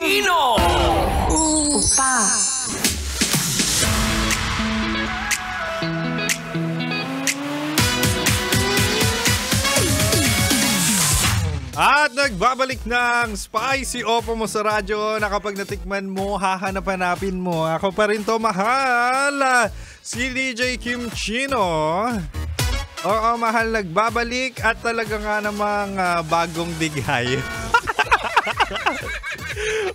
Ino! Opa. At nagbabalik ng Spicy Opo mo sa radyo na kapag natikman mo, hahanap-hanapin mo. Ako pa rin to, mahal. Si DJ Kim Chino. Oo, mahal, nagbabalik at talaga nga namang bagong bigay.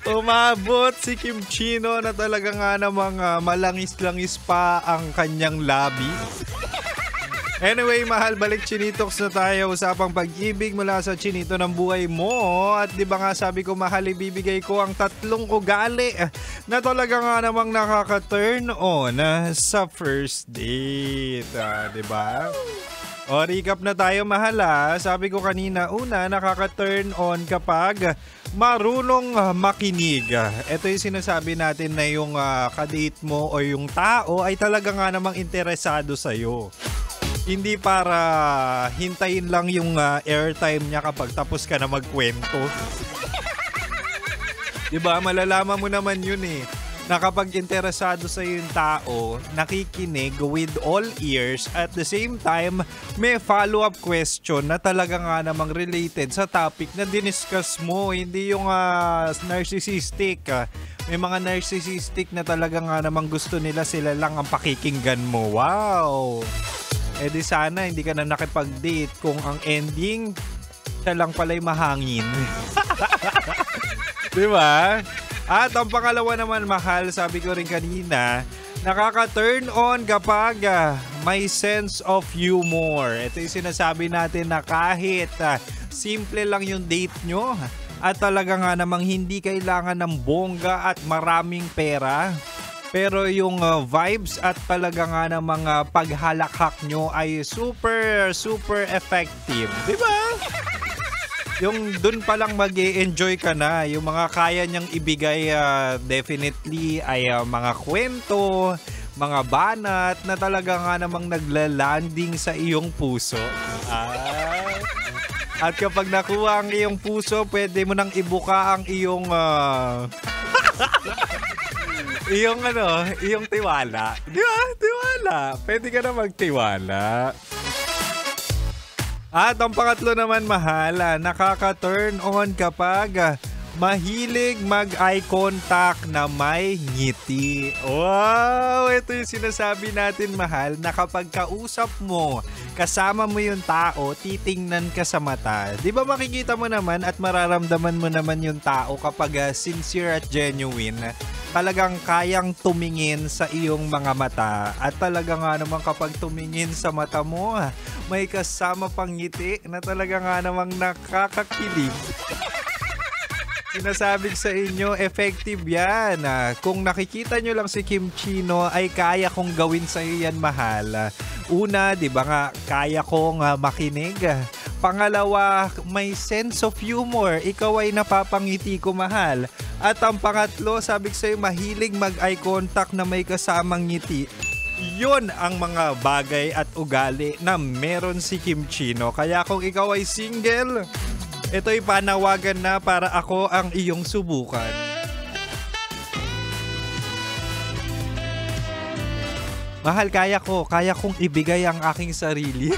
Umabot si Kim Chino na talaga nga namang malangis-langis pa ang kanyang labi. Anyway, mahal, balik Chinitox na tayo. Usapang pag-ibig mula sa chinito ng buhay mo. At di ba nga sabi ko, mahal, ibibigay ko ang 3 ugali na talaga nga namang nakaka-turn on sa first date. Di ba? O, recap na tayo, mahal. Sabi ko kanina, una, nakaka-turn on kapag marunong makinig. Ito yung sinasabi natin na yung kadate mo o yung tao ay talaga nga namang interesado sa'yo. Hindi para hintayin lang yung airtime niya kapag tapos ka na magkwento. Diba? Malalaman mo naman yun eh. Na kapag interesado sa yung tao, nakikinig with all ears, at the same time, may follow-up question na talaga nga namang related sa topic na diniscuss mo. Hindi yung narcissistic. May mga narcissistic na talaga nga namang gusto nila sila lang ang pakikinggan mo. Wow! Eh di sana hindi ka na nakipag-date kung ang ending siya lang pala'y mahangin. Diba? At ang pangalawa naman, mahal, sabi ko rin kanina, nakaka-turn on kapag may sense of humor. Ito yung sinasabi natin na kahit simple lang yung date nyo at talaga nga namang hindi kailangan ng bongga at maraming pera. Pero yung vibes at talaga nga ng mga paghalakhak nyo ay super, super effective. Diba? Yung dun pa lang mag-e-enjoy ka na. Yung mga kaya niyang ibigay definitely ay mga kwento, mga banat na talaga nga namang naglalanding sa iyong puso. At kapag nakuha ang iyong puso, pwede mo nang ibuka ang iyong... iyong tiwala. Di ba? Tiwala. Pwede ka na magtiwala. At ang pangatlo naman, mahal, nakaka-turn on kapag mahilig mag-eye contact na may ngiti. Wow! Ito yung sinasabi natin, mahal, na kapag kausap mo, kasama mo yung tao, titingnan ka sa mata. Di ba makikita mo naman at mararamdaman mo naman yung tao kapag sincere at genuine. Talagang kayang tumingin sa iyong mga mata. At talaga nga naman kapag tumingin sa mata mo, may kasama pang ngiti na talaga nga namang nakakakilig. Sinasabi sa inyo, effective yan. Kung nakikita nyo lang si Kim Chino, ay kaya kong gawin sa iyo yan, mahal. Una, di ba nga, kaya kong makinig. Pangalawa, may sense of humor. Ikaw ay napapangiti ko, mahal. At ang pangatlo, sabi ko sa'yo, mahilig mag-eye contact na may kasamang ngiti. Yun ang mga bagay at ugali na meron si Kim Chino. Kaya kung ikaw ay single, ito'y panawagan na para ako ang iyong subukan. Mahal, kaya kong ibigay ang aking sarili.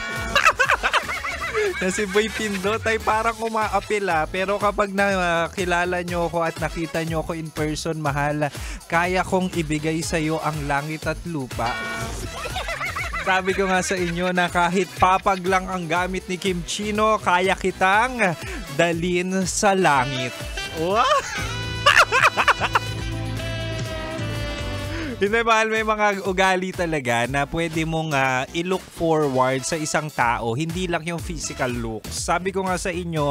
Kasi Boy Pindot ay parang umaapila, pero kapag nakilala nyo ako at nakita nyo ako in person, mahal, kaya kong ibigay sa iyo ang langit at lupa. Sabi ko nga sa inyo na kahit papag lang ang gamit ni Kim Chino, kaya kitang dalin sa langit. Wow! Hindi, mahal, may mga ugali talaga na pwede mong i-look forward sa isang tao, hindi lang yung physical looks. Sabi ko nga sa inyo,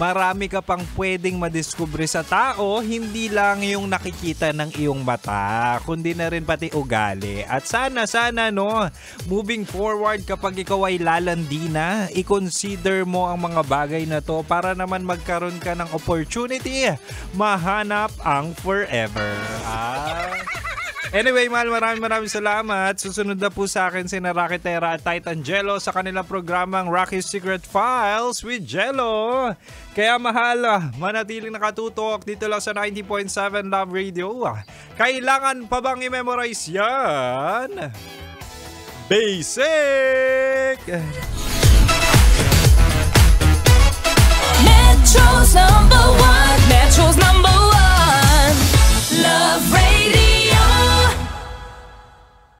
marami ka pang pwedeng madiskubre sa tao, hindi lang yung nakikita ng iyong mata, kundi na rin pati ugali. At sana, no, moving forward kapag ikaw ay lalandi na, i-consider mo ang mga bagay na to para naman magkaroon ka ng opportunity mahanap ang forever. Anyway, mahal, maraming salamat. Susunod na po sa akin si Rocky Terra at Titan Jello sa kanilang programang Rocky's Secret Files with Jello. Kaya mahal, manatiling nakatutok dito lang sa 90.7 Love Radio. Kailangan pa bang i-memorize yan? Basic! Metro's #1